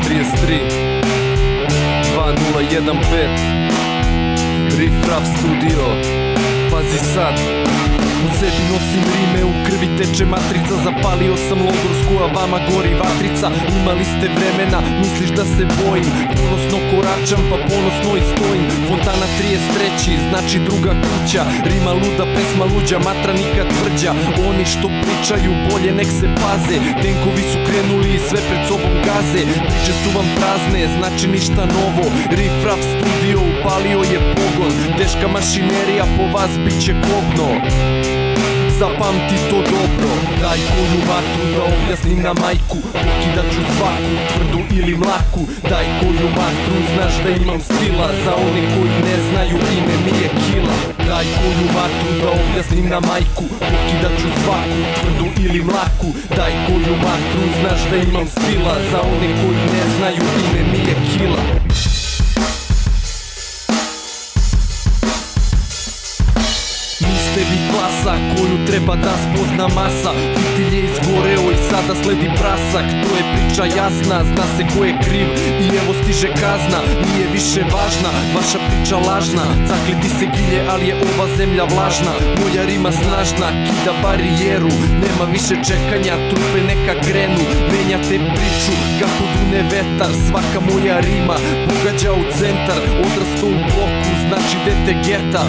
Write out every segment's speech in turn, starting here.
33 2015 Riff Raff Studio. Pazi sad, u sebi nosim rime, u krvi teče matrica. Zapalio sam logorsku, a vama gori vatrica. Imali ste vremena, misliš da se bojim? Ponosno koračam, pa ponosno i stojim. Fontana 33, znači druga kuća. Rima luda, pesma luđa, matra nikad tvrđa. Oni što pričaju, bolje nek se paze. Tenkovi su krenuli i sve pred sobom gaze. Priče su vam prazne, znači ništa novo. Riff Raff Studio, upalio je pogon. Teška mašinerija, po vas bit će kobno. Zapamti to dobro. Daj koju vatru da objasnim na majku. Pokidat ću svaku, tvrdu ili mlaku. Daj koju vatru, znaš da imam stila. Za one koji ne znaju, ime mi je Kila. Daj koju vatru da objasnim na majku. Pokidat ću svaku, tvrdu ili mlaku. Daj koju vatru, znaš da imam stila. Za one koji ne znaju, ime mi je Kila. Niste vi klasa koju treba da spozna masa. Fitilj je izgoreo i sada sledi prasak. To je priča jasna, zna se ko je kriv i evo stiže kazna. Nije više važna, vaša priča lažna. Zakleti se gilje, ali je ova zemlja vlažna. Moja rima snažna, kida barijeru. Nema više čekanja, trupe neka krenu. Menjate priču, kako dune vetar. Svaka moja rima pogađa u centar. Odrasto u bloku, znači dete geta.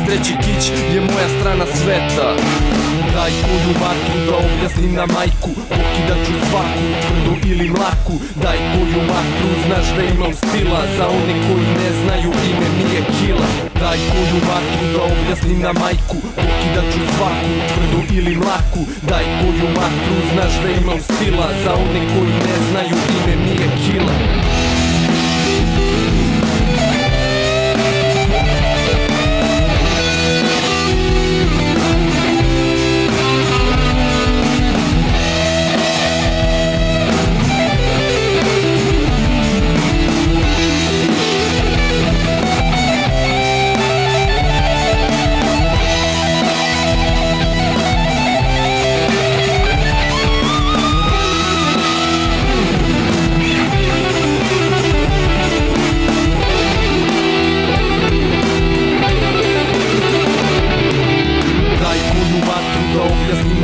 33. kić je moja strana sveta. Daj koju vatru da objasnim na majku. Pokidat ću svaku, tvrdu ili mlaku. Daj koju vatru, znaš da imam stila. Za one koji ne znaju, ime mi je Kila. Daj koju vatru da objasnim na majku. Pokidat ću svaku, tvrdu ili mlaku. Daj koju vatru, znaš da imam stila. Za one koji ne znaju, ime mi je Kila.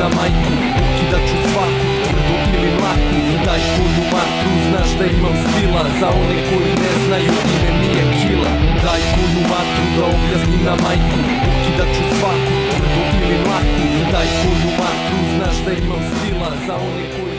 Na majku, pokidat ću svaku, tvrdu ili mlaku. Daj koju vatru, znaš da imam stila. Za one koji ne znaju, ime mi je Kila. Daj koju vatru da objasnim na majku. Pokidat ću svaku, tvrdu ili mlaku. Daj koju vatru, znaš da imam stila. Za one koji